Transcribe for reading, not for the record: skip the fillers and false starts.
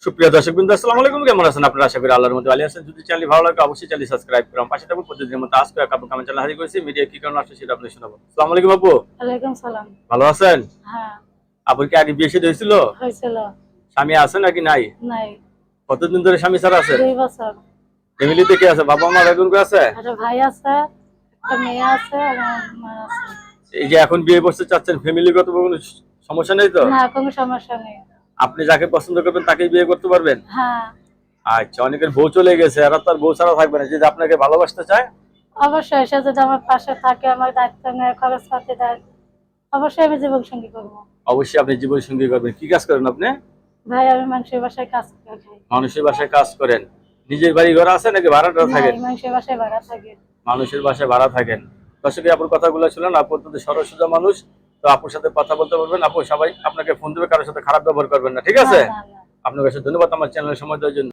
সুপ্রিয় দর্শকবৃন্দ, আসসালামু আলাইকুম। কেমন আছেন আপনারা? আশা করি আল্লাহর মধ্যে ভালো আছেন। যদি চ্যানেল ভালো লাগে অবশ্যই চ্যানেল সাবস্ক্রাইব করুন, পাশে থাকুন। প্রতিদিনের মতো আজকে আপু কামেন্ট চ্যানেল হাজির করেছি। মিডিয়া কি কারণে আসছে সেটা আপনাদের শোনাবো। আসসালামু আলাইকুম আপু। ওয়ালাইকুম সালাম। ভালো আছেন? হ্যাঁ, আপুর কি আগে বিয়ে শাদী হয়েছিল? হয়েছিল। স্বামী আছে নাকি নাই? নাই। কতদিন ধরে স্বামী ছাড়া আছেন? 2 বছর। ফ্যামিলিতে কে আছে? বাবা মা বেগুন কে আছে? একটা ভাই আছে, একটা মেয়ে আছে আর আমার মা আছে। এই যে এখন বিয়ে করতে চাচ্ছেন, ফ্যামিলিগত কোনো সমস্যা নেই তো? না, কোনো সমস্যা নেই। আপনি যাকে পছন্দ করবেন তাকেই বিয়ে করতে পারবেন? হ্যাঁ, আচ্ছা, অনেকের বউ চলে গেছে, আর তার বউ ছাড়া থাকবে না, যদি আপনাকে ভালোবাসতে চায়। অবশ্যই সে যদি আমার পাশে থাকে, আমার দায়িত্ব নেয়, খরচ পাতি দেয়, অবশ্যই আমি জীবন সঙ্গী করবো। অবশ্যই আপনি জীবন সঙ্গী করবেন। কি কাজ করেন আপনি? ভাই, আমি মানুষের বাসায় কাজ করে খাই। মানুষের বাসায় কাজ করেন? নিজের বাড়ি ঘর আছে নাকি ভাড়াটা থাকেন? মানুষের বাসায় ভাড়া থাকে। মানুষের বাসায় ভাড়া থাকেন। দর্শক, আপুর কথাগুলো শুনলেন। আপু অত্যন্ত সরল সোজা মানুষ, তো আপুর সাথে কথা বলতে পারবেন। আপু সবাই আপনাকে ফোন দেবে, কারোর সাথে খারাপ ব্যবহার করবেন না, ঠিক না, আছে? না, না। আপনার কাছে ধন্যবাদ আমার চ্যানেলে সময় দেওয়ার জন্য।